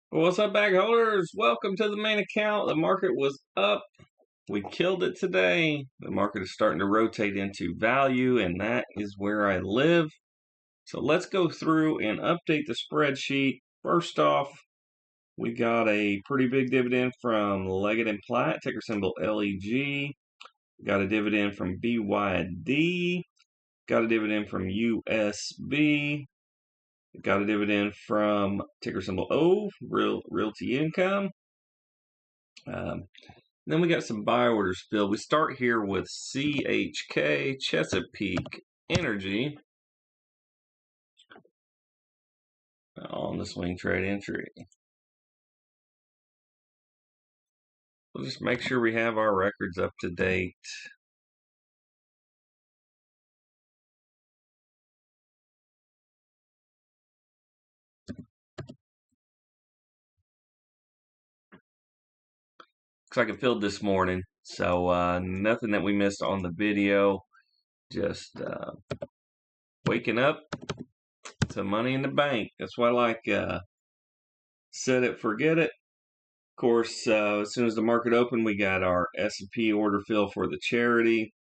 What's up, bag holders? Welcome to the main account. The market was up. We killed it today. The market is starting to rotate into value, and that is where I live. So let's go through and update the spreadsheet. First off, we got a pretty big dividend from Leggett & Platt, ticker symbol LEG. Got a dividend from BYD. Got a dividend from USB. Got a dividend from ticker symbol O, Realty Income. Then we got some buy orders filled. We start here with CHK, Chesapeake Energy, on the swing trade entry. We'll just make sure we have our records up to date. Looks like it filled this morning, so nothing that we missed on the video. Just waking up to money in the bank. That's why I like set it, forget it. Of course, as soon as the market opened, we got our S&P order fill for the charity,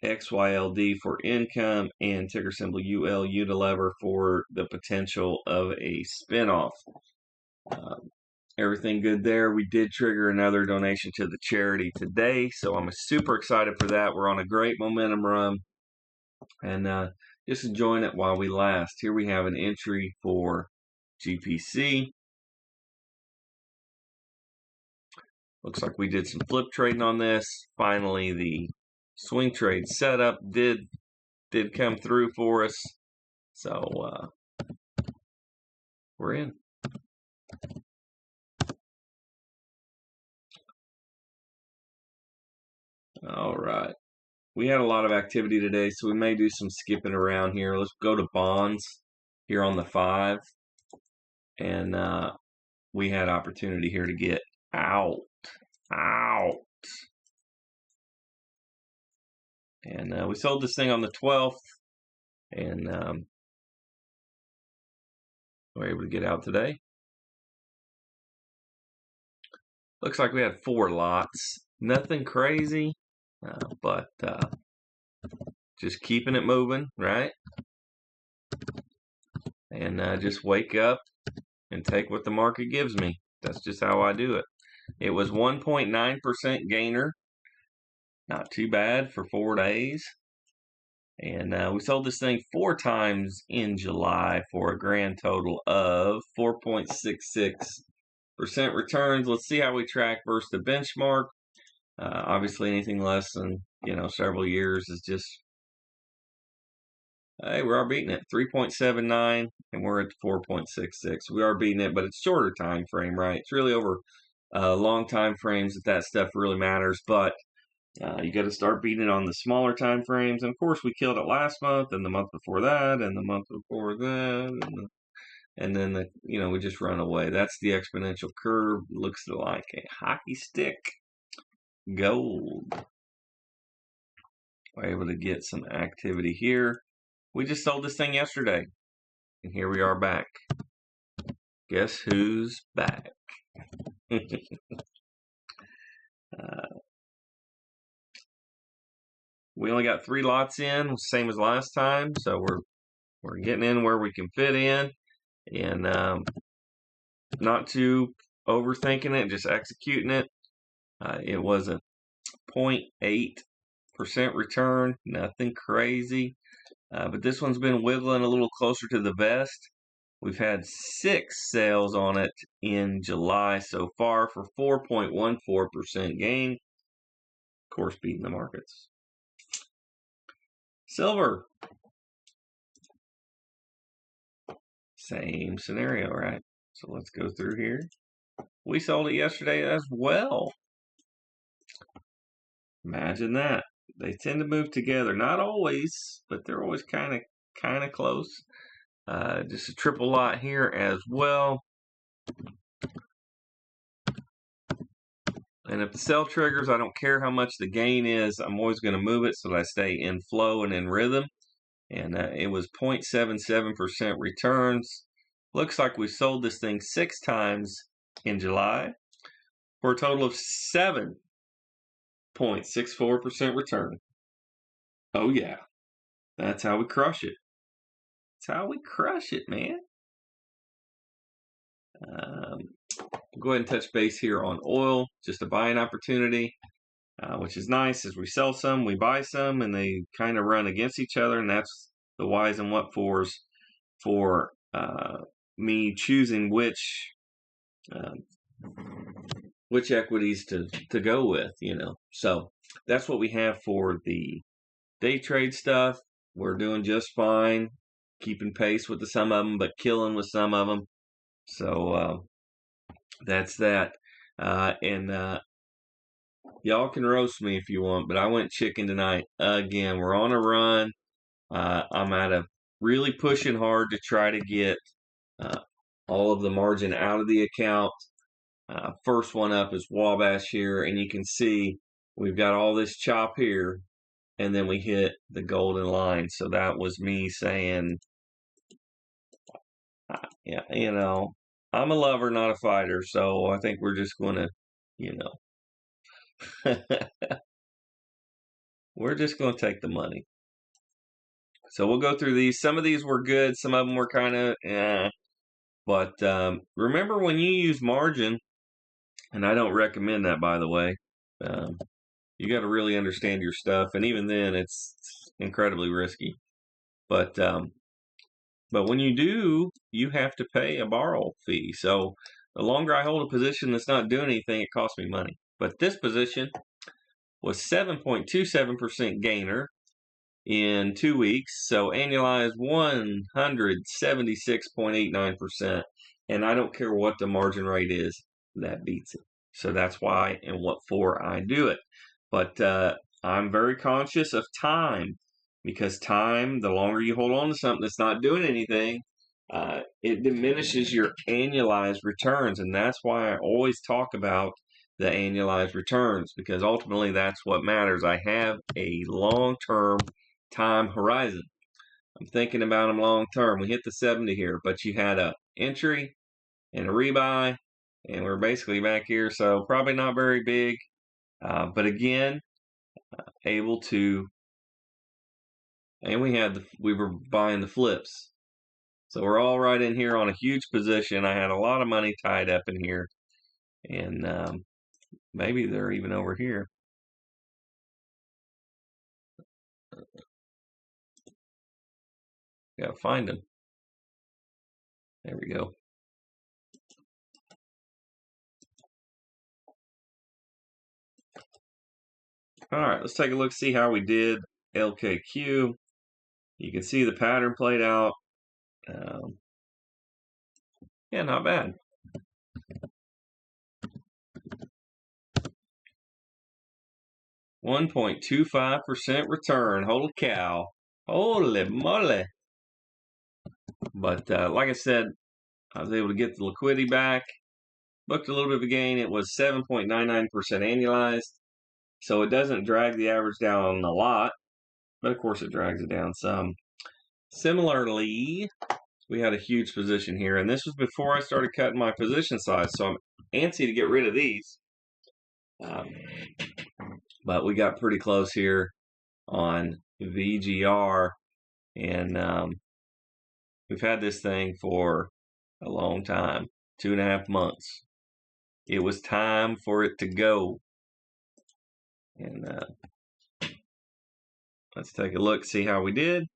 XYLD for income, and ticker symbol UL Unilever for the potential of a spinoff. Everything good there. We did trigger another donation to the charity today, so I'm super excited for that. We're on a great momentum run, and just enjoying it while we last. Here we have an entry for GPC. Looks like we did some flip trading on this. Finally, the swing trade setup did come through for us. So we're in. All right. We had a lot of activity today, so we may do some skipping around here. Let's go to bonds here on the 5. And we had opportunity here to get out. And we sold this thing on the 12th. And we're able to get out today. Looks like we had 4 lots. Nothing crazy, but just keeping it moving, right? And just wake up and take what the market gives me. That's just how I do it. It was 1.9% gainer. Not too bad for 4 days. And we sold this thing 4 times in July for a grand total of 4.66% returns. Let's see how we track versus the benchmark. Obviously, anything less than several years is just, hey, we are beating it. 3.79, and we're at 4.66. We are beating it, but it's shorter time frame, right? It's really over long time frames that stuff really matters. But you got to start beating it on the smaller time frames. And of course, we killed it last month, and the month before that, and the month before that, and then we just run away. That's the exponential curve. Looks like a hockey stick. Gold. We're able to get some activity here. We just sold this thing yesterday, and here we are back. Guess who's back? We only got 3 lots in, same as last time, so we're getting in where we can fit in, and not too overthinking it, just executing it. It was a 0.8% return, nothing crazy, but this one's been wiggling a little closer to the vest. We've had 6 sales on it in July so far for 4.14% gain. Of course, beating the markets. Silver. Same scenario, right? So let's go through here. We sold it yesterday as well. Imagine that. They tend to move together. Not always, but they're always kind of close. Just a triple lot here as well. And if the sell triggers, I don't care how much the gain is. I'm always going to move it so that I stay in flow and in rhythm. And it was 0.77% returns. Looks like we sold this thing 6 times in July for a total of 7.64% return. Oh, yeah. That's how we crush it. That's how we crush it, man. Go ahead and touch base here on oil, just a buying opportunity, which is nice. As we sell some, we buy some, and they kind of run against each other, and that's the whys and what fors for me choosing which equities to go with, So that's what we have for the day trade stuff. We're doing just fine, keeping pace with some of them, but killing with some of them. So that's that. And y'all can roast me if you want, but I went chicken tonight again. We're on a run. I'm really pushing hard to try to get all of the margin out of the account. First one up is Wabash here, and you can see we've got all this chop here, and then we hit the golden line. So that was me saying, yeah, I'm a lover, not a fighter. So I think we're just going to, we're just going to take the money. So we'll go through these. Some of these were good. Some of them were kind of, But remember when you use margin, and I don't recommend that, by the way, you got to really understand your stuff. And even then, it's incredibly risky. But when you do, you have to pay a borrow fee. So the longer I hold a position that's not doing anything, it costs me money. But this position was 7.27% gainer in 2 weeks. So annualized 176.89%. And I don't care what the margin rate is, that beats it. So that's why and what for I do it. But I'm very conscious of time, because time, the longer you hold on to something that's not doing anything, it diminishes your annualized returns. And that's why I always talk about the annualized returns, because ultimately that's what matters. I have a long-term time horizon. I'm thinking about them long term. We hit the 70 here, but you had a entry and a rebuy, and we're basically back here, so probably not very big. But again, able to, and we were buying the flips. So we're all right in here on a huge position. I had a lot of money tied up in here, and maybe they're even over here. Gotta find them. There we go. All right, let's take a look, see how we did. LKQ. You can see the pattern played out. Yeah, not bad. .25% return. Holy cow. Holy moly. But like I said, I was able to get the liquidity back. Booked a little bit of a gain. It was 7.99% annualized. So it doesn't drag the average down a lot, but of course it drags it down some. Similarly, we had a huge position here, and this was before I started cutting my position size, so I'm antsy to get rid of these. But we got pretty close here on VGR, and we've had this thing for a long time, 2.5 months. It was time for it to go. And let's take a look, see how we did.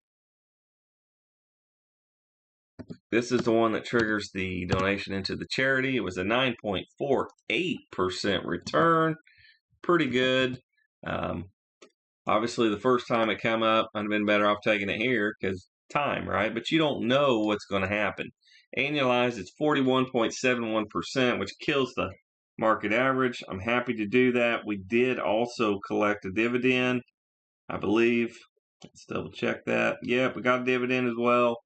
This is the one that triggers the donation into the charity. It was a 9.48% return. Pretty good. Obviously, the first time it came up, I'd have been better off taking it here because time, right? But you don't know what's going to happen. Annualized, it's 41.71%, which kills the market average. I'm happy to do that. We did also collect a dividend, I believe. Let's double check that. Yep, we got a dividend as well.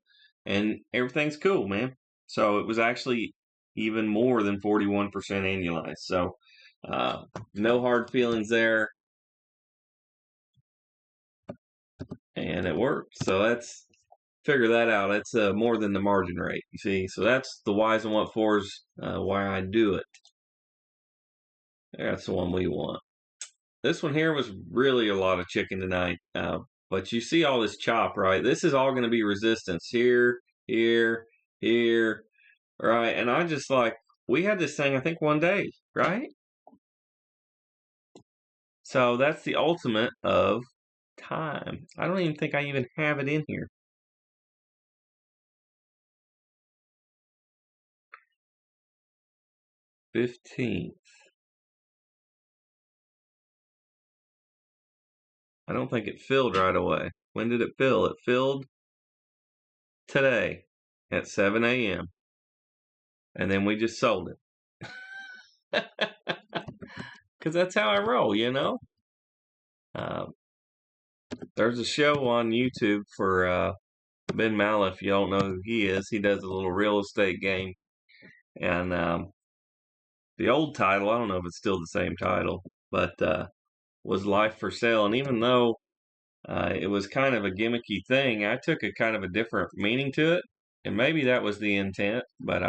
And everything's cool, man. So it was actually even more than 41% annualized. So no hard feelings there. And it worked. So figure that out. That's more than the margin rate, you see. So that's the whys and what fors, why I do it. That's the one we want. This one here was really a lot of chicken tonight. But you see all this chop, right? This is all going to be resistance here, here, here, right? And I just like, we had this thing, I think, one day, right? So that's the ultimate of time. I don't even think I even have it in here. $15th. I don't think it filled right away. When did it fill? It filled today at 7 a.m. And then we just sold it. Because that's how I roll, you know? There's a show on YouTube for Ben Mallet, if you don't know who he is. He does a little real estate game. And the old title, I don't know if it's still the same title, but was Life for Sale. And even though it was kind of a gimmicky thing, I took a kind of a different meaning to it. And maybe that was the intent, but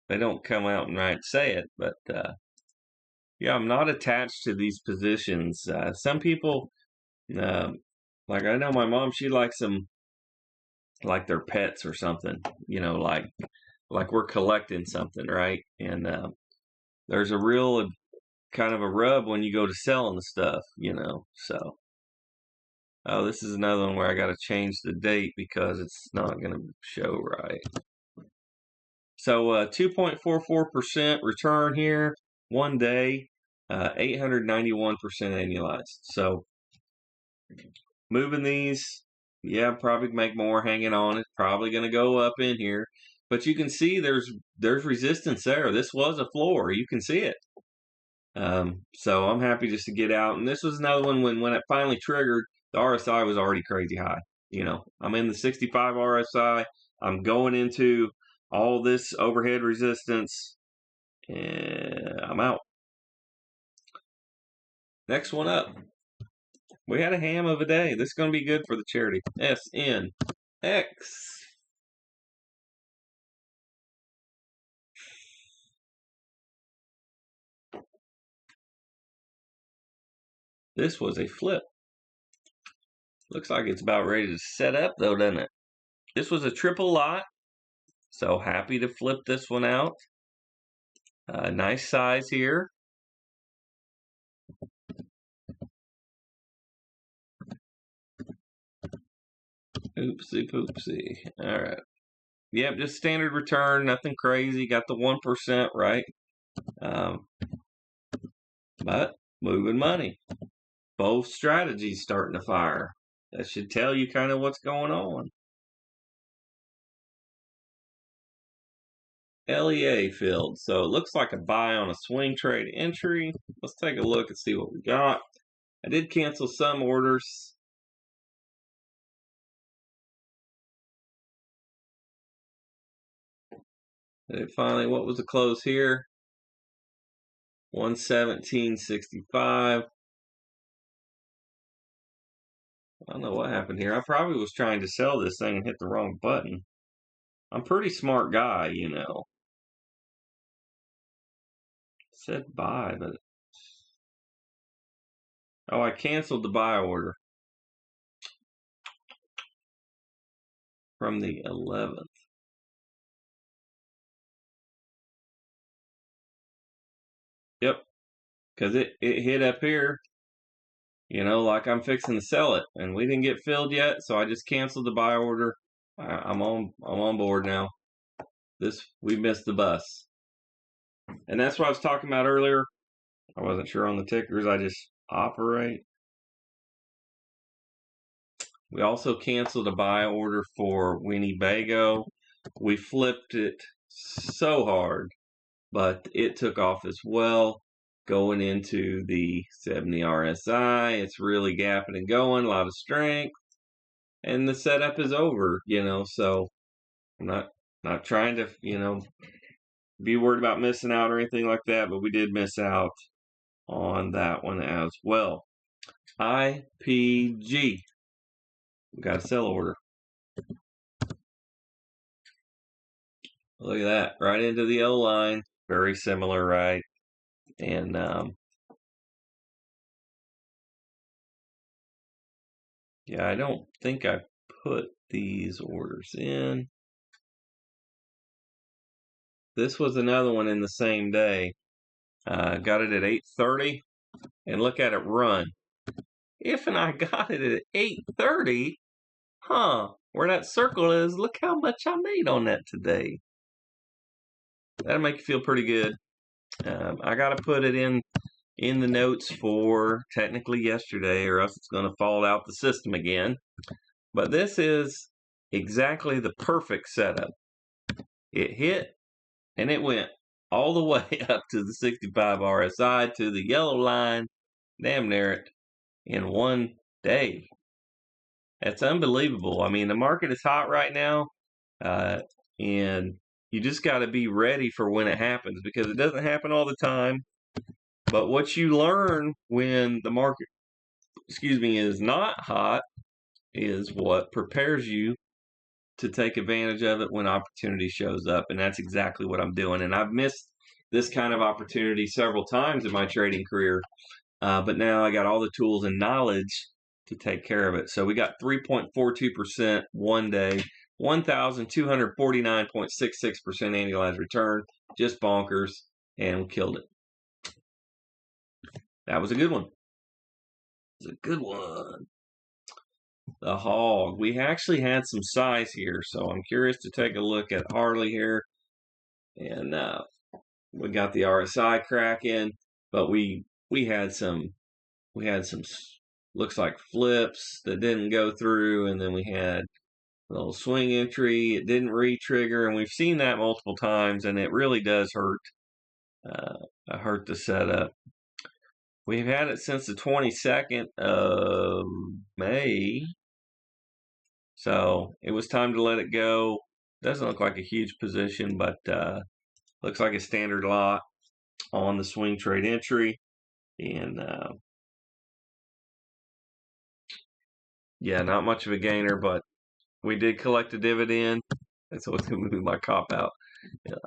they don't come out and right say it. But yeah, I'm not attached to these positions. Some people, like I know my mom, she likes them like they're pets or something, you know, like we're collecting something, right? And there's a real kind of a rub when you go to selling the stuff, you know. So, oh, this is another one where I got to change the date because it's not going to show right. So 2.44% return here, one day, 891% annualized. So moving these, yeah, probably make more hanging on it. Probably going to go up in here. But you can see there's resistance there. This was a floor. You can see it. So I'm happy just to get out. And this was another one when it finally triggered, the RSI was already crazy high. You know, I'm in the 65 RSI. I'm going into all this overhead resistance, and I'm out. Next one up. We had a ham of a day. This is going to be good for the charity. SNX. This was a flip. Looks like it's about ready to set up though, doesn't it? This was a triple lot. So happy to flip this one out. Nice size here. Oopsie poopsie. All right. Yep, just standard return, nothing crazy. Got the 1%, right? But moving money. Both strategies starting to fire. That should tell you kind of what's going on. LEA filled. So it looks like a buy on a swing trade entry. Let's take a look and see what we got. I did cancel some orders. And finally, what was the close here? 117.65. I don't know what happened here. I probably was trying to sell this thing and hit the wrong button. I'm a pretty smart guy, you know. It said buy, but... Oh, I canceled the buy order from the 11th. Yep, because it hit up here, you know, like I'm fixing to sell it, and we didn't get filled yet, so I just canceled the buy order. I'm on board now. We missed the bus, and that's what I was talking about earlier. I wasn't sure on the tickers. I just operate. We also canceled a buy order for Winnebago. We flipped it so hard, but it took off as well. Going into the 70 RSI, it's really gapping and going, a lot of strength, and the setup is over, you know. So I'm not trying to, you know, be worried about missing out or anything like that, but we did miss out on that one as well. IPG, we got a sell order. Look at that, right into the O line. Very similar, right? And yeah, I don't think I put these orders in. This was another one in the same day. Got it at 8:30, and look at it run. If and I got it at 8:30, where that circle is, look how much I made on that today. That'll make you feel pretty good. I got to put it in the notes for technically yesterday, or else it's going to fall out the system again. But this is exactly the perfect setup. It hit, and it went all the way up to the 65 RSI to the yellow line, damn near it, in one day. That's unbelievable. I mean, the market is hot right now, and you just got to be ready for when it happens, because it doesn't happen all the time. But what you learn when the market, is not hot is what prepares you to take advantage of it when opportunity shows up. And that's exactly what I'm doing. And I've missed this kind of opportunity several times in my trading career. But now I got all the tools and knowledge to take care of it. So we got 3.42% one day, 1,249.66% annualized return, just bonkers, and we killed it. That was a good one. It was a good one. The hog. We actually had some size here, so I'm curious to take a look at Harley here. And we got the RSI crack in, but we had some looks like flips that didn't go through, and then we had a little swing entry. It didn't re-trigger, and we've seen that multiple times, and it really does hurt the setup. We've had it since the 22nd of May, so it was time to let it go. Doesn't look like a huge position, but looks like a standard lot on the swing trade entry. And yeah, not much of a gainer, but we did collect a dividend. That's what's going to move my cop out.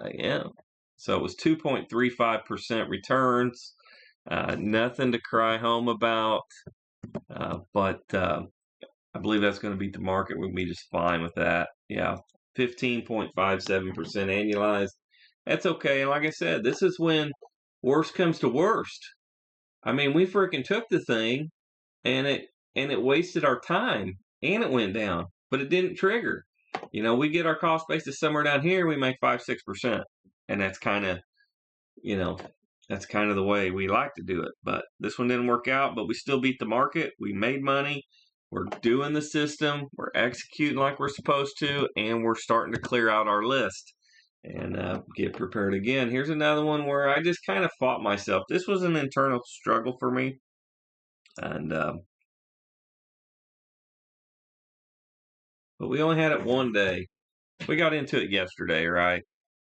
I am. So it was 2.35% returns. Nothing to cry home about. But I believe that's going to beat the market. We'll be just fine with that. Yeah, 15.57% annualized. That's okay. And like I said, this is when worst comes to worst. I mean, we freaking took the thing, and it wasted our time, and it went down, but it didn't trigger. We get our cost basis somewhere down here, we make 5-6%, and that's kind of, that's kind of the way we like to do it. But this one didn't work out, but we still beat the market. We made money. We're doing the system. We're executing like we're supposed to, and we're starting to clear out our list and get prepared again. Here's another one where I just kind of fought myself. This was an internal struggle for me, and but we only had it one day. We got into it yesterday, right?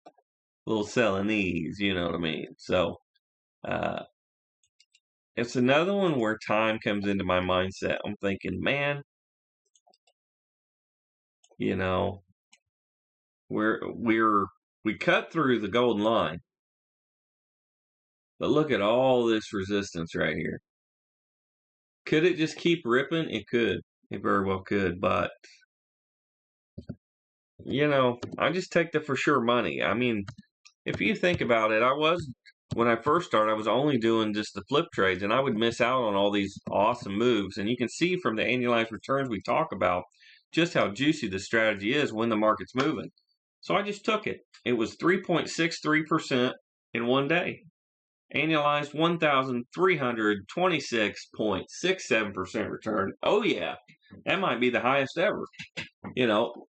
A little selling these, you know what I mean? So it's another one where time comes into my mindset. I'm thinking, man, we cut through the golden line, but look at all this resistance right here. Could it just keep ripping? It could. It very well could, but I just take the for sure money. I mean, if you think about it, when I first started, I was only doing just the flip trades, and I would miss out on all these awesome moves. And you can see from the annualized returns we talk about just how juicy the strategy is when the market's moving. So I just took it. It was 3.63% in one day. Annualized 1,326.67% return. Oh, yeah. That might be the highest ever.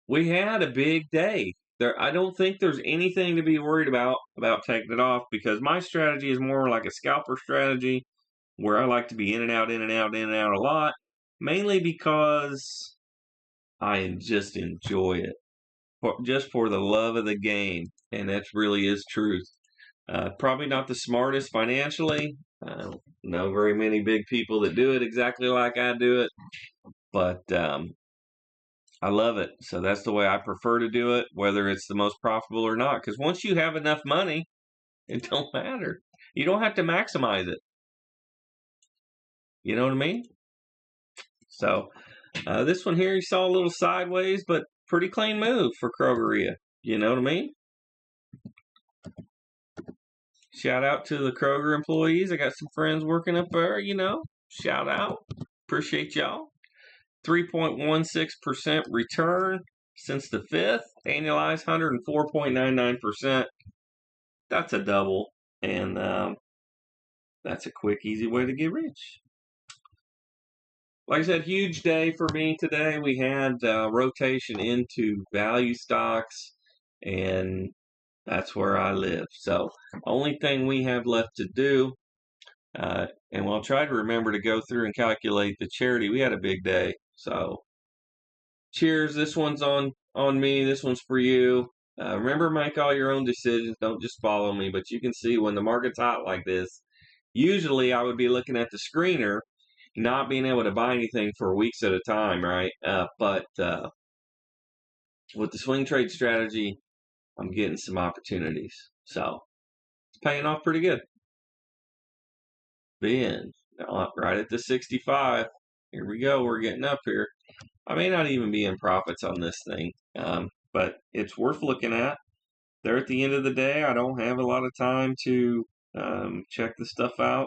We had a big day. I don't think there's anything to be worried about taking it off, because my strategy is more like a scalper strategy where I like to be in and out, in and out, in and out a lot, mainly because I just enjoy it, just for the love of the game, and that really is truth. Probably not the smartest financially. I don't know very many big people that do it exactly like I do it, but I love it. So that's the way I prefer to do it, whether it's the most profitable or not. Because once you have enough money, it don't matter. You don't have to maximize it. You know what I mean? So this one here, you saw a little sideways, but pretty clean move for Krogeria. You know what I mean? Shout out to the Kroger employees. I got some friends working up there, Shout out. Appreciate y'all. 3.16% return since the 5th. Annualized 104.99%. That's a double. And that's a quick, easy way to get rich. Like I said, huge day for me today. We had rotation into value stocks, and that's where I live. So only thing we have left to do, and we'll try to remember to go through and calculate the charity. We had a big day. So cheers. This one's on me. This one's for you. Remember, make all your own decisions. Don't just follow me. But you can see when the market's hot like this, usually I would be looking at the screener, not being able to buy anything for weeks at a time, right? But with the swing trade strategy, I'm getting some opportunities. So it's paying off pretty good. Being right at the 65. Here we go. We're getting up here. I may not even be in profits on this thing, but it's worth looking at. There at the end of the day, I don't have a lot of time to check the stuff out.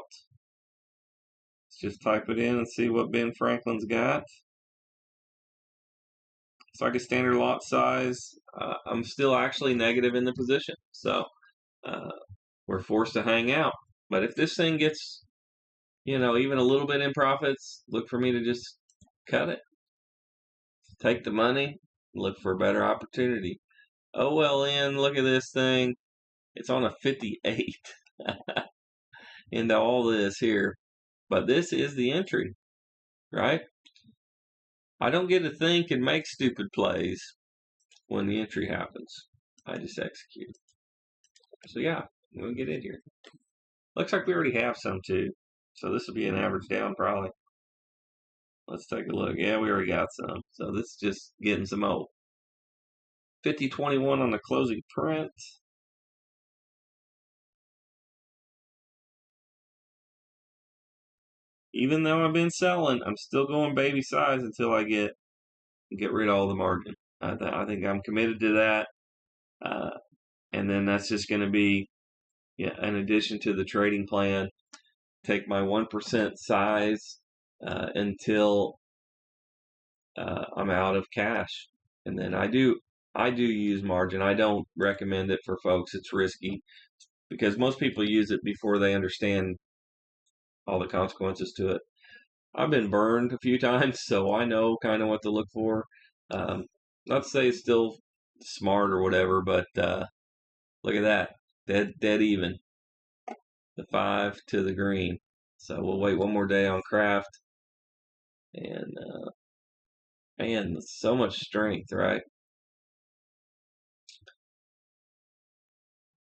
Let's just type it in and see what Ben Franklin's got. It's like a standard lot size. I'm still actually negative in the position, so we're forced to hang out. But if this thing gets, even a little bit in profits, look for me to just cut it. Take the money, look for a better opportunity. OLN, look at this thing. It's on a 58 into all this here. But this is the entry, right? I don't get to think and make stupid plays when the entry happens. I just execute. So yeah, we'll get in here. Looks like we already have some too. So this will be an average down probably. Let's take a look. Yeah, we already got some. So this is just getting some old. 50.21 on the closing print. Even though I've been selling, I'm still going baby size until I get rid of all the margin. I think I'm committed to that. And then that's just going to be, in addition to the trading plan, take my 1% size until I'm out of cash. And then I do use margin. I don't recommend it for folks. It's risky because most people use it before they understand all the consequences to it. I've been burned a few times, so I know kind of what to look for. Not to say it's still smart or whatever, but look at that. Dead even. The 5 to the green. So we'll wait one more day on Kraft. And man, so much strength, right?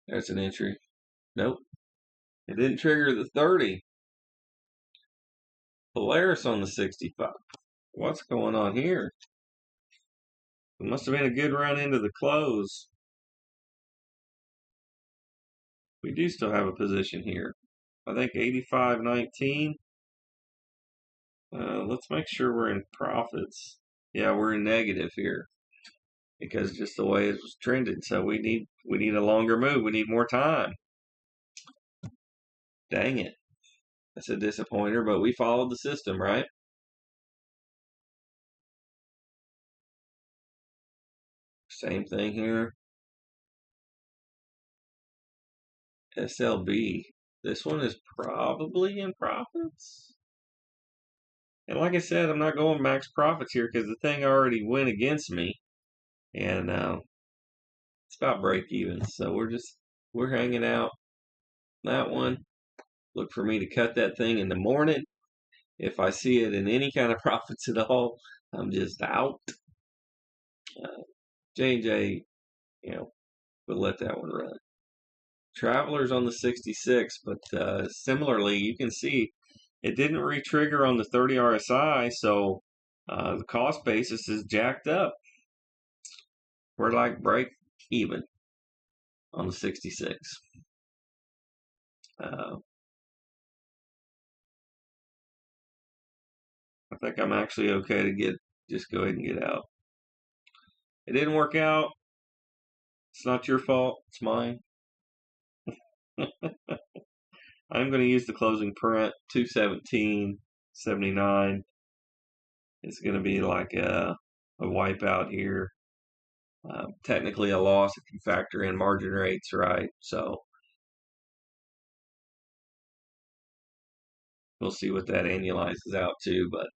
There's an entry. Nope. It didn't trigger the 30. Polaris on the 65. What's going on here? It must have been a good run into the close. We do still have a position here. I think 85.19. Let's make sure we're in profits. Yeah, we're in negative here because just the way it was trending. So we need a longer move. We need more time. Dang it. That's a disappointer, but we followed the system, right? Same thing here. SLB. This one is probably in profits. And like I said, I'm not going max profits here because the thing already went against me. And it's about break even. So we're hanging out. That one. Look for me to cut that thing in the morning. If I see it in any kind of profits at all, I'm just out. J&J, we'll let that one run. Travelers on the 66, but similarly, you can see it didn't re-trigger on the 30 RSI, so The cost basis is jacked up. We're like break even on the 66. I think I'm actually okay to just go ahead and get out. It didn't work out. It's not your fault. It's mine. I'm going to use the closing print 217.79. It's going to be like a wipeout here. Technically a loss if you factor in margin rates, right? So we'll see what that annualizes out to, but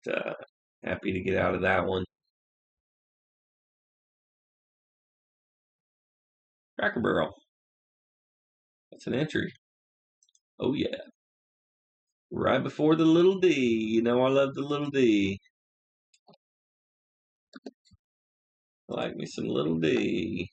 happy to get out of that one. Cracker Barrel. That's an entry. Oh yeah. Right before the little D. You know I love the little D. I like me some little D.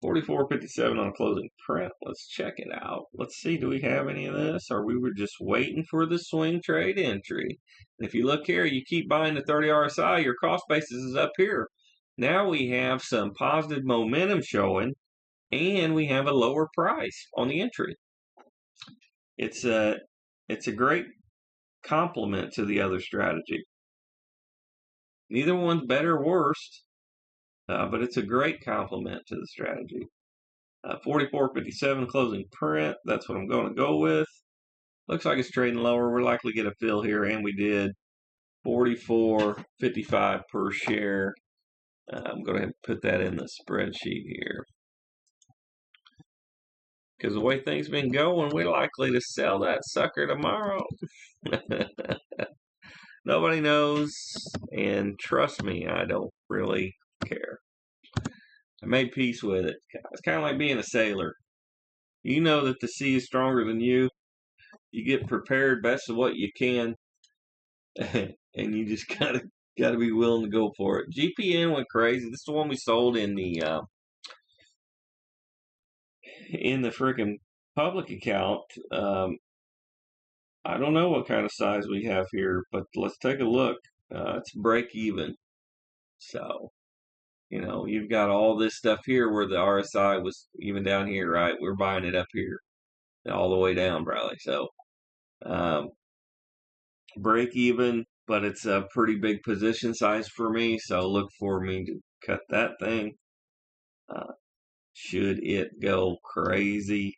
44.57 on closing print. Let's check it out. Let's see, do we have any of this? Or we were just waiting for the swing trade entry. And if you look here, you keep buying the 30 RSI, your cost basis is up here. Now we have some positive momentum showing, and we have a lower price on the entry. It's a great complement to the other strategy. Neither one's better or worse, but it's a great complement to the strategy. 44.57 closing print. That's what I'm going to go with. Looks like it's trading lower. We're likely to get a fill here, and we did. 44.55 per share. I'm going to put that in the spreadsheet here. Because the way things been going, we're likely to sell that sucker tomorrow. Nobody knows, and trust me, I don't really care. I made peace with it. It's kind of like being a sailor. You know that the sea is stronger than you. You get prepared best of what you can, and you just gotta be willing to go for it. GPN went crazy. This is the one we sold in the freaking public account. I don't know what kind of size we have here, but let's take a look. It's break even. So, you've got all this stuff here where the RSI was even down here, right? We're buying it up here, all the way down, probably. So, break even, but it's a pretty big position size for me. So look for me to cut that thing. Should it go crazy?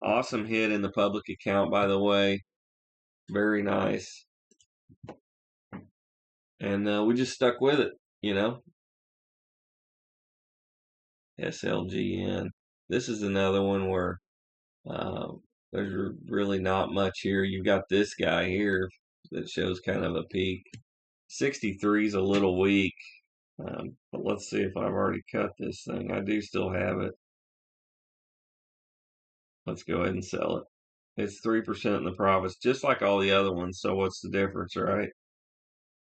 Awesome hit in the public account, by the way. Very nice. And we just stuck with it, SLGN. This is another one where there's really not much here. You've got this guy here that shows kind of a peak. 63 is a little weak. But let's see if I've already cut this thing. I do still have it. Let's go ahead and sell it. It's 3% in the profits, just like all the other ones. So what's the difference, right?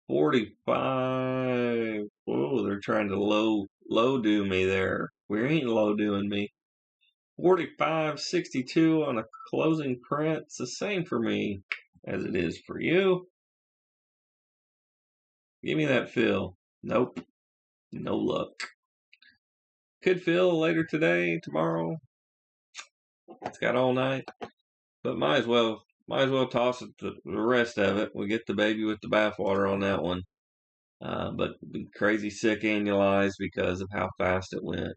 45. Whoa, they're trying to low do me there. We ain't low doing me. 45.62 on a closing print. It's the same for me as it is for you. Give me that fill. Nope. No luck. Could fill later today, tomorrow. It's got all night. But might as well toss it the rest of it. We get the baby with the bathwater on that one. But crazy sick annualized because of how fast it went,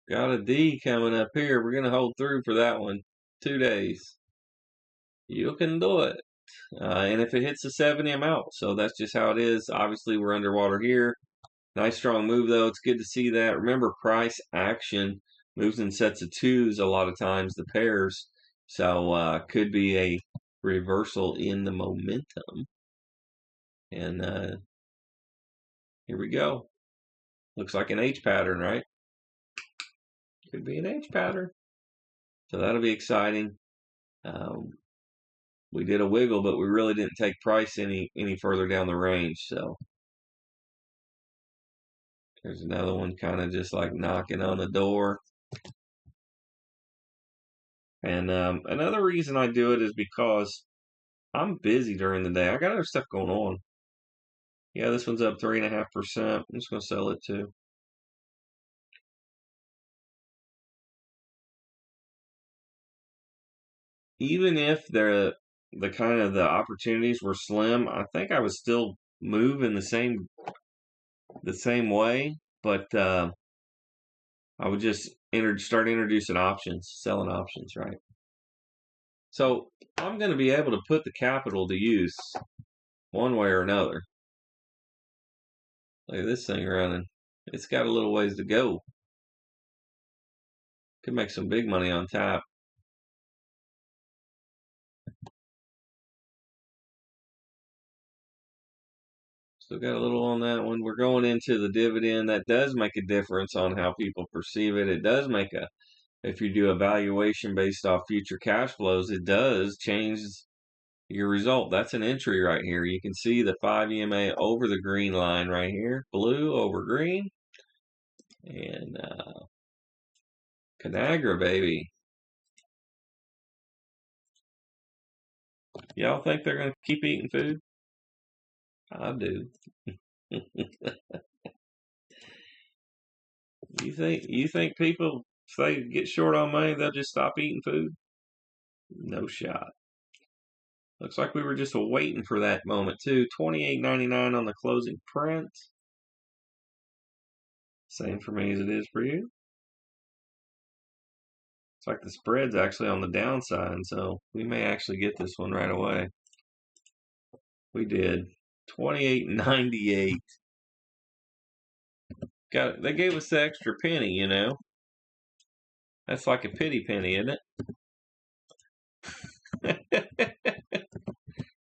Got a D coming up here. We're going to hold through for that one. 2 days. You can do it. And if it hits the 70, I'm out. So that's just how it is. Obviously, we're underwater here. Nice strong move, though. It's good to see that. Remember, price action moves in sets of twos a lot of times, the pairs. So could be a reversal in the momentum. And here we go. Looks like an H pattern, right? Could be an H pattern. So that'll be exciting. We did a wiggle, but we really didn't take price any further down the range. So there's another one kind of just like knocking on the door. And another reason I do it is because I'm busy during the day. I got other stuff going on. Yeah, this one's up 3.5%. I'm just going to sell it too. Even if the kind of the opportunities were slim, I think I would still move in the same way, but I would just start introducing options, selling options, right? So I'm going to be able to put the capital to use one way or another. Look at this thing running. It's got a little ways to go. Could make some big money on tap. Still got a little on that one. We're going into the dividend. That does make a difference on how people perceive it. It does make if you do a valuation based off future cash flows, it does change your result. That's an entry right here. You can see the 5 EMA over the green line right here. Blue over green. And Conagra, baby. Y'all think they're going to keep eating food? I do. You think people, if they get short on money, they'll just stop eating food? No shot. Looks like we were just waiting for that moment too. $28.99 on the closing print. Same for me as it is for you. It's like the spread's actually on the downside, so we may actually get this one right away. We did. 28.98. They gave us the extra penny, you know. That's like a pity penny, isn't it?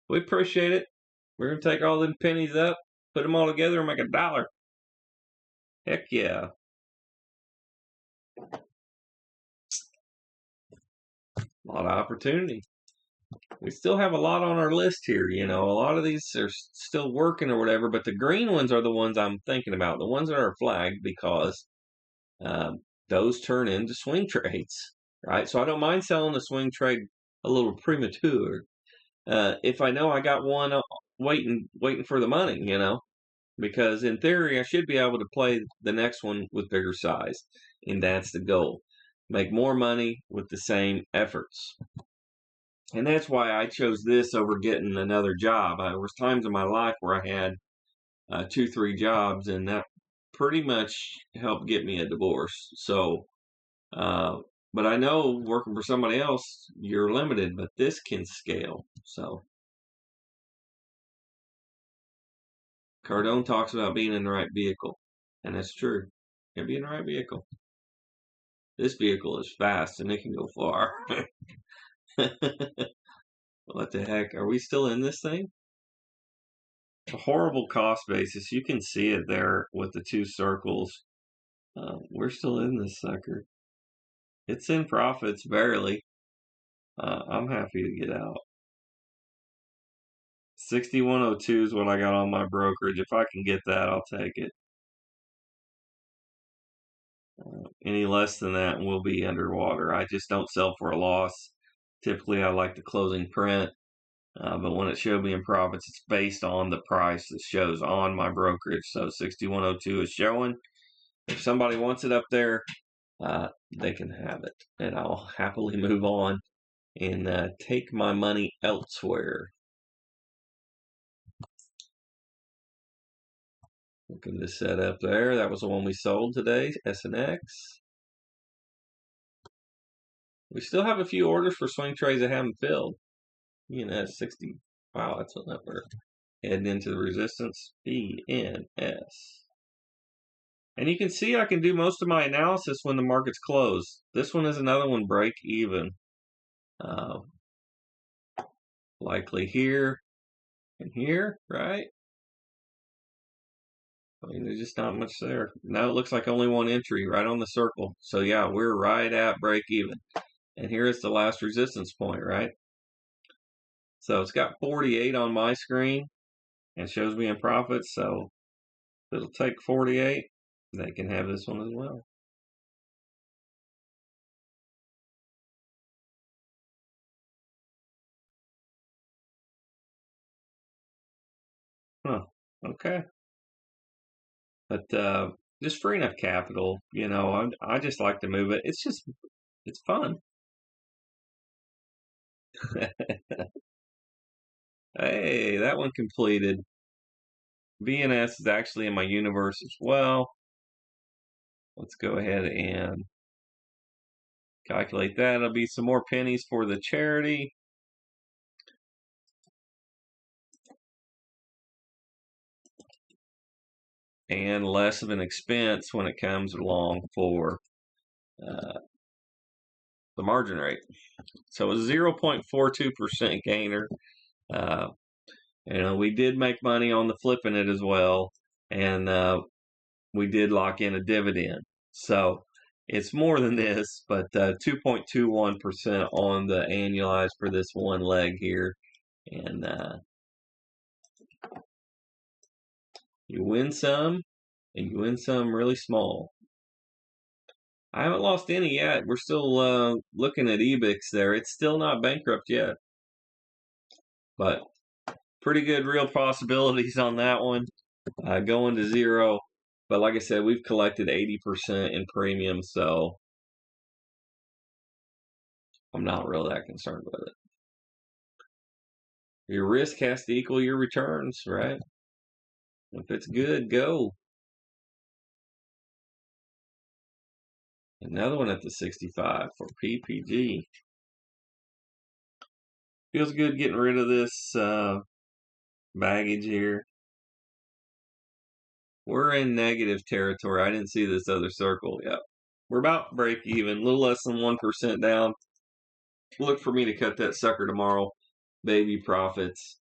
We appreciate it. We're gonna take all them pennies up, put them all together, and make $1. Heck yeah. A lot of opportunity. We still have a lot on our list here, you know. A lot of these are still working or whatever, but the green ones are the ones I'm thinking about, the ones that are flagged, because those turn into swing trades, right? So I don't mind selling the swing trade a little premature if I know I got one waiting for the money, you know, because in theory I should be able to play the next one with bigger size, and that's the goal. Make more money with the same efforts. And that's why I chose this over getting another job. There was times in my life where I had 2, 3 jobs, and that pretty much helped get me a divorce. So, but I know working for somebody else, you're limited, but this can scale. So, Cardone talks about being in the right vehicle, and that's true. You gotta be in the right vehicle. This vehicle is fast and it can go far. What the heck? Are we still in this thing? A horrible cost basis. You can see it there with the 2 circles. We're still in this sucker. It's in profits, barely. I'm happy to get out. 6102 is what I got on my brokerage. If I can get that, I'll take it. Any less than that, and we'll be underwater. I just don't sell for a loss. Typically, I like the closing print. But when it showed me in profits, it's based on the price that shows on my brokerage. So 6102 is showing. If somebody wants it up there, they can have it. And I'll happily move on and take my money elsewhere. Look at this setup there. That was the one we sold today, SNX. We still have a few orders for swing trades that haven't filled. BNS 60. Wow, that's a number. Heading into the resistance. BNS. And you can see I can do most of my analysis when the market's closed. This one is another one, break even. Likely here and here, right? I mean, there's just not much there. Now it looks like only one entry right on the circle. So yeah, we're right at break even. And here is the last resistance point, right? So it's got 48 on my screen and shows me in profit. So it'll take 48. They can have this one as well. Huh. Okay. But just free enough capital, I just like to move it. It's fun. Hey, that one completed. VNS is actually in my universe as well. Let's go ahead and calculate that. It'll be some more pennies for the charity. And less of an expense when it comes along for uh, the margin rate. So a 0.42% gainer. Uh, we did make money on the flipping it as well, and we did lock in a dividend. So it's more than this, but 2.21% on the annualized for this one leg here. And you win some, and you win some really small. I haven't lost any yet. We're still looking at EBIX there. It's still not bankrupt yet. But pretty good real possibilities on that one. Going to zero. But like I said, we've collected 80% in premium, so I'm not really that concerned with it. Your risk has to equal your returns, right? If it's good, go. Another one at the 65 for PPG. Feels good getting rid of this baggage here. We're in negative territory. I didn't see this other circle. Yep. We're about break even, a little less than 1% down. Look for me to cut that sucker tomorrow. Baby profits.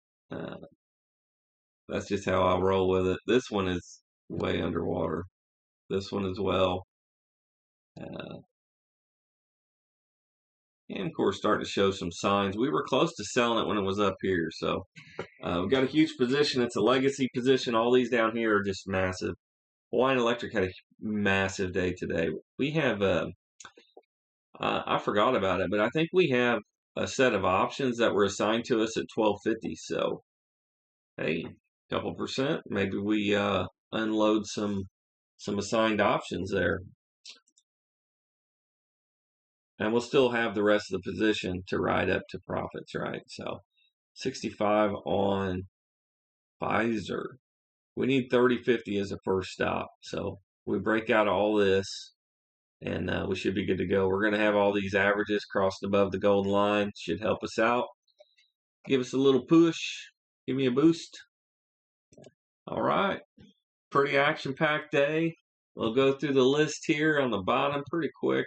That's just how I'll roll with it. This one is way underwater. This one as well. And of course, starting to show some signs. We were close to selling it when it was up here. So we've got a huge position. It's a legacy position. All these down here are just massive. Hawaiian Electric had a massive day today. We have, I forgot about it, but I think we have a set of options that were assigned to us at 12.50. So, hey, couple percent. Maybe we unload some assigned options there. And we'll still have the rest of the position to ride up to profits, right? So 65 on Pfizer. We need 30.50 as a first stop. So we break out of all this, and we should be good to go. We're going to have all these averages crossed above the golden line. Should help us out. Give us a little push. Give me a boost. All right. Pretty action-packed day. We'll go through the list here on the bottom pretty quick.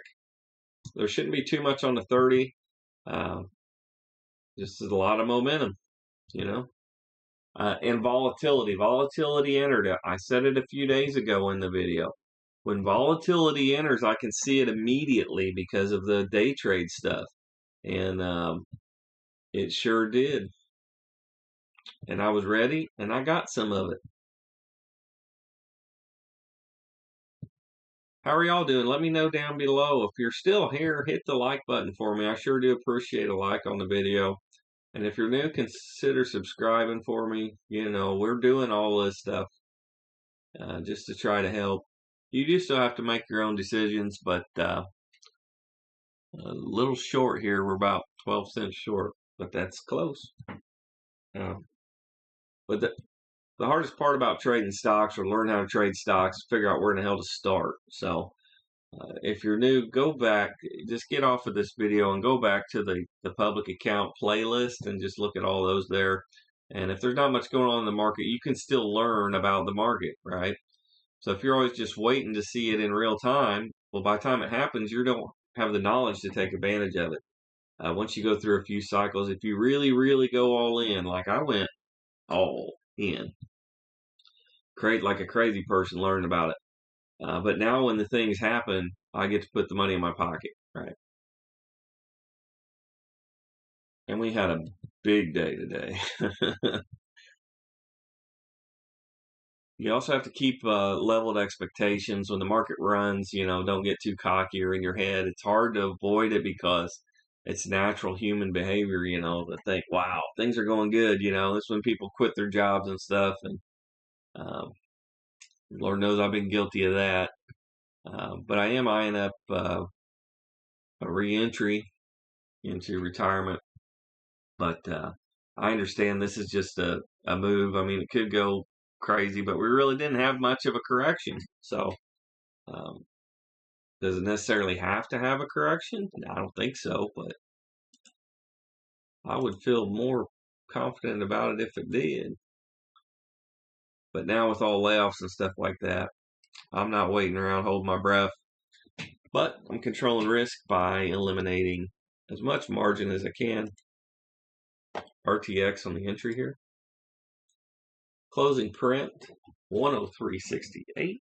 There shouldn't be too much on the 30. Just a lot of momentum, and volatility. Volatility entered. I said it a few days ago in the video. When volatility enters, I can see it immediately because of the day trade stuff. And it sure did. And I was ready, and I got some of it. How are y'all doing? Let me know down below. If you're still here, hit the like button for me. I sure do appreciate a like on the video. And if you're new, consider subscribing for me. We're doing all this stuff just to try to help. You do still have to make your own decisions, but a little short here. We're about 12 cents short, but that's close. But the hardest part about trading stocks or learn how to trade stocks, figure out where in the hell to start. So if you're new, go back, just get off of this video and go back to the public account playlist and just look at all those there. And if there's not much going on in the market, you can still learn about the market, right? So if you're always just waiting to see it in real time, well, by the time it happens, you don't have the knowledge to take advantage of it. Once you go through a few cycles, if you really, really go all in, like I went all in, like a crazy person, learn about it. But now when the things happen, I get to put the money in my pocket, right? And we had a big day today. You also have to keep leveled expectations when the market runs. Don't get too cocky or in your head. It's hard to avoid it because it's natural human behavior, to think, wow, things are going good. That's when people quit their jobs and stuff. And um, Lord knows I've been guilty of that. But I am eyeing up a reentry into retirement. But I understand this is just a move. I mean, it could go crazy, but we really didn't have much of a correction. So, um, does it necessarily have to have a correction? I don't think so, but I would feel more confident about it if it did. But now with all layoffs and stuff like that, I'm not waiting around holding my breath. But I'm controlling risk by eliminating as much margin as I can. RTX on the entry here. Closing print, 103.68.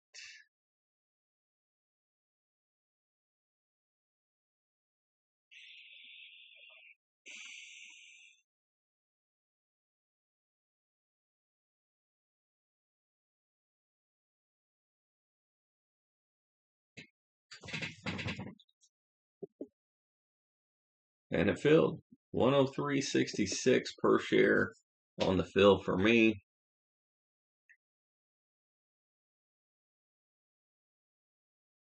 And it filled. 103.66 per share on the fill for me.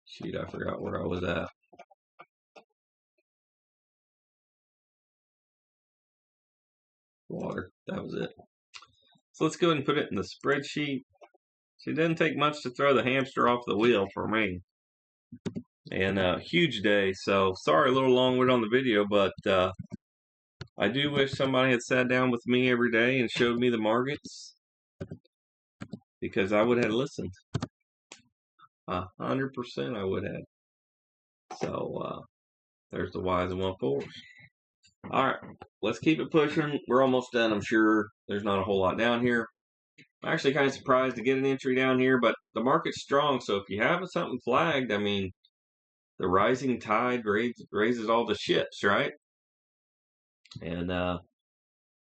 Shoot, I forgot where I was at. Water. That was it. So let's go ahead and put it in the spreadsheet. So it doesn't take much to throw the hamster off the wheel for me. And huge day. So sorry, a little long-winded on the video, but I do wish somebody had sat down with me every day and showed me the markets, because I would have listened. 100% I would have. So there's the Y's and 1-4s. All right, let's keep it pushing. We're almost done, I'm sure. There's not a whole lot down here. I'm actually kind of surprised to get an entry down here, but the market's strong. So if you have something flagged, I mean, the rising tide raises all the ships, right? And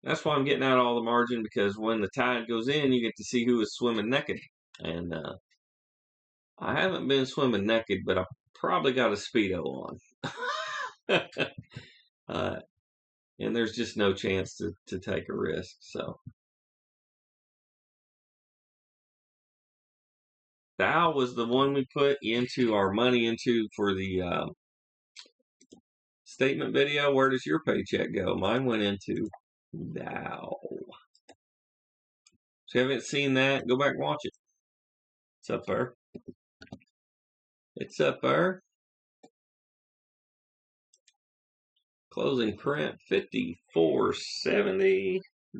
that's why I'm getting out all the margin, because when the tide goes in, you get to see who is swimming naked. And I haven't been swimming naked, but I probably got a Speedo on. And there's just no chance to take a risk. So Dow was the one we put into our money into for the statement video. Where does your paycheck go? Mine went into Dow. So if you haven't seen that, go back and watch it. It's up there. It's up there. Closing print 54.70.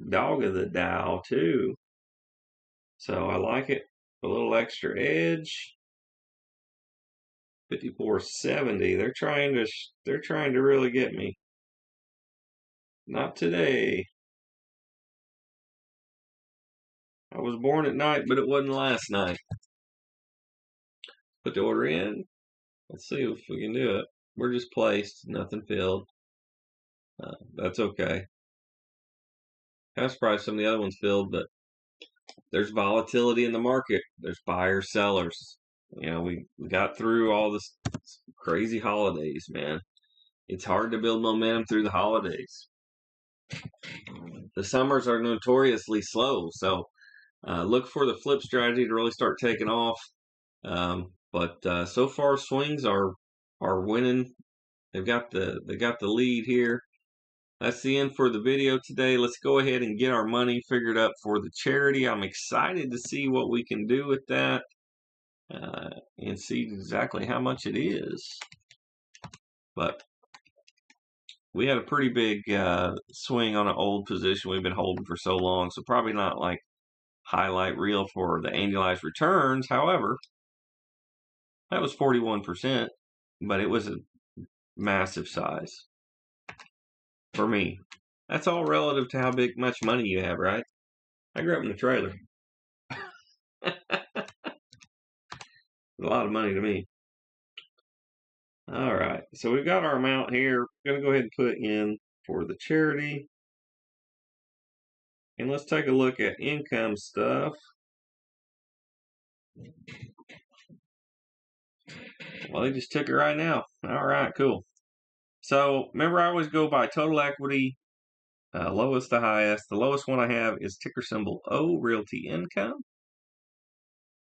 Dog of the Dow too. So I like it. A little extra edge. 54.70. They're trying to really get me. Not today. I was born at night, but it wasn't last night. Put the order in. Let's see if we can do it. We're just placed, nothing filled. That's okay. Kind of surprised some of the other ones filled, but there's volatility in the market. There's buyers, sellers. We got through all this crazy holidays, man. It's hard to build momentum through the holidays. The summers are notoriously slow, so look for the flip strategy to really start taking off. But so far, swings are winning. They've got the lead here. That's the end for the video today. Let's go ahead and get our money figured up for the charity. I'm excited to see what we can do with that and see exactly how much it is. But we had a pretty big swing on an old position we've been holding for so long, so probably not like highlight reel for the annualized returns. However, that was 41%, but it was a massive size for me. That's all relative to how much money you have, right? I grew up in a trailer. A lot of money to me. All right, so we've got our amount here. We're going to go ahead and put in for the charity. And let's take a look at income stuff. Well, they just took it right now. All right, cool. So remember, I always go by total equity, lowest to highest. The lowest one I have is ticker symbol O, Realty Income.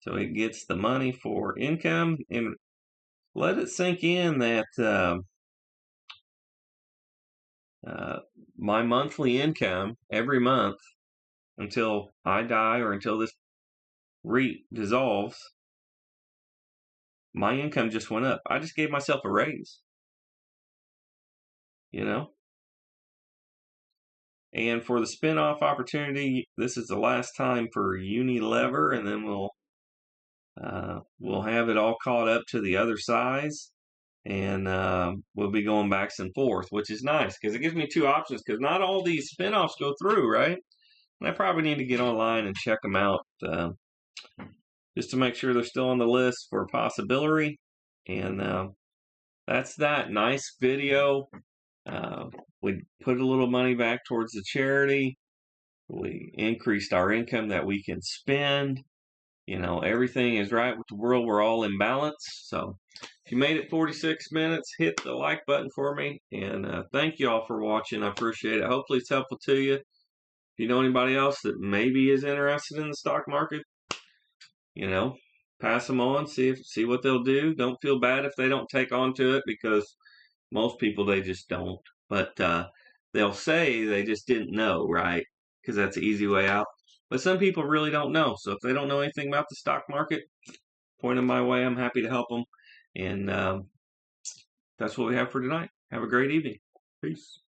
So it gets the money for income, and let it sink in that my monthly income every month until I die or until this REIT dissolves, my income just went up. I just gave myself a raise, you know? And for the spin-off opportunity, this is the last time for Unilever, and then we'll have it all caught up to the other size, and we'll be going back and forth, which is nice because it gives me two options, because not all these spin-offs go through, right? And I probably need to get online and check them out just to make sure they're still on the list for a possibility. And that's that. Nice video. We put a little money back towards the charity. We increased our income that we can spend. You know, everything is right with the world. We're all in balance. So if you made it 46 minutes, hit the like button for me. And thank you all for watching. I appreciate it. Hopefully it's helpful to you. If you know anybody else that maybe is interested in the stock market, you know, pass them on, see what they'll do. Don't feel bad if they don't take on to it, because most people, they just don't. But they'll say they just didn't know, right? Because that's the easy way out. But some people really don't know. So if they don't know anything about the stock market, point them my way. I'm happy to help them. And that's what we have for tonight. Have a great evening. Peace.